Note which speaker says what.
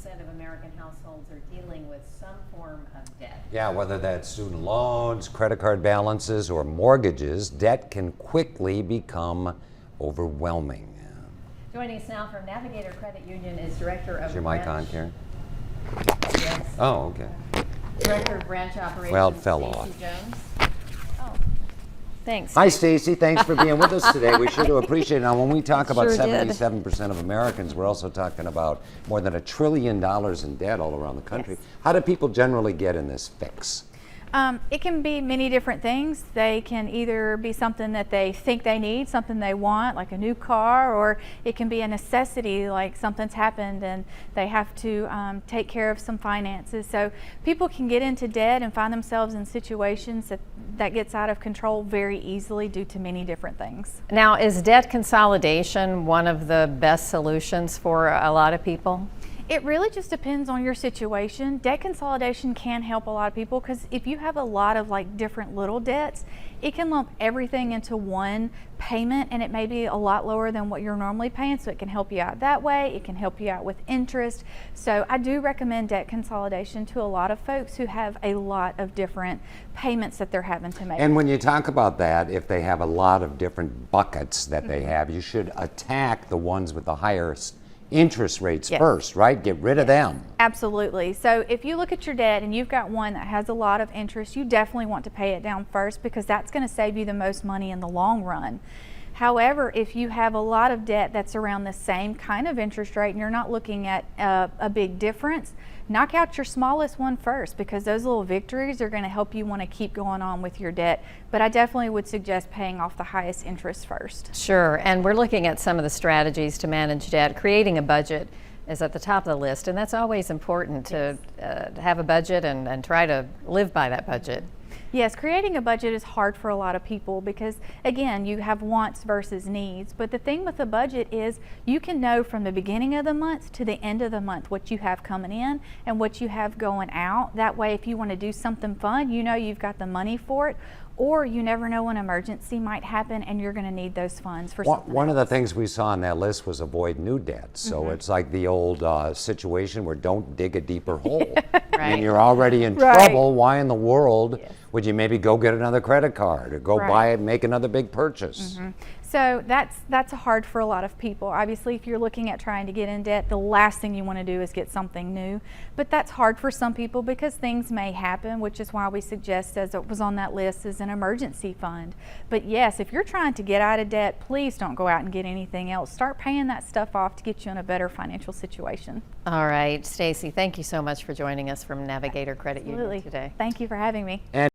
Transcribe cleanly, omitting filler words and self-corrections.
Speaker 1: of American households are dealing with some form of debt.
Speaker 2: Yeah, whether that's student loans, credit card balances, or mortgages, debt can quickly become overwhelming.
Speaker 1: Joining us now from Navigator Credit Union is Director of
Speaker 2: Is your mic on, Karen?
Speaker 1: Yes.
Speaker 2: Oh, okay.
Speaker 1: Director of Branch Operations,
Speaker 2: Well, it fell
Speaker 1: Stacey
Speaker 2: off.
Speaker 1: Jones. Oh, thanks.
Speaker 2: Hi, Stacey. Thanks for being with us today. We sure do appreciate it. Now, when we talk about
Speaker 1: Sure did.
Speaker 2: 77% of Americans, we're also talking about more than $1 trillion in debt all around the country.
Speaker 1: Yes.
Speaker 2: How do people generally get in this fix?
Speaker 3: It can be many different things. They can either be something that they think they need, something they want, like a new car, or it can be a necessity, like something's happened and they have to take care of some finances. So people can get into debt and find themselves in situations that gets out of control very easily due to many different things.
Speaker 1: Now, is debt consolidation one of the best solutions for a lot of people?
Speaker 3: It really just depends on your situation. Debt consolidation can help a lot of people because if you have a lot of like different little debts, it can lump everything into one payment and it may be a lot lower than what you're normally paying, so it can help you out that way. It can help you out with interest. So I do recommend debt consolidation to a lot of folks who have a lot of different payments that they're having to make.
Speaker 2: And when you talk about that, if they have a lot of different buckets that they have, you should attack the ones with the highest interest rates first, right? Get rid of them.
Speaker 3: Absolutely. So if you look at your debt and you've got one that has a lot of interest, you definitely want to pay it down first because that's going to save you the most money in the long run. However, if you have a lot of debt that's around the same kind of interest rate and you're not looking at a big difference, knock out your smallest one first because those little victories are going to help you want to keep going on with your debt. But I definitely would suggest paying off the highest interest first.
Speaker 1: Sure, and we're looking at some of the strategies to manage debt. Creating a budget is at the top of the list, and that's always important to have a budget and try to live by that budget.
Speaker 3: Yes, creating a budget is hard for a lot of people because, again, you have wants versus needs. But the thing with a budget is you can know from the beginning of the month to the end of the month what you have coming in and what you have going out. That way, if you want to do something fun, you know you've got the money for it. Or you never know when an emergency might happen and you're going to need those funds for something
Speaker 2: One of the
Speaker 3: else.
Speaker 2: things we saw on that list was avoid new debt. So it's like the old situation where don't dig a deeper hole.
Speaker 1: Right.
Speaker 2: And you're already in
Speaker 3: Right.
Speaker 2: trouble. Why in the world would you maybe go get another credit card or go buy it, make another big purchase?
Speaker 3: So that's hard for a lot of people. Obviously, if you're looking at trying to get in debt, the last thing you want to do is get something new. But that's hard for some people because things may happen, which is why we suggest, as it was on that list, is an emergency fund. But yes, if you're trying to get out of debt, please don't go out and get anything else. Start paying that stuff off to get you in a better financial situation.
Speaker 1: All right, Stacey, thank you so much for joining us from Navigator Credit Union today.
Speaker 3: Thank you for having me.
Speaker 2: And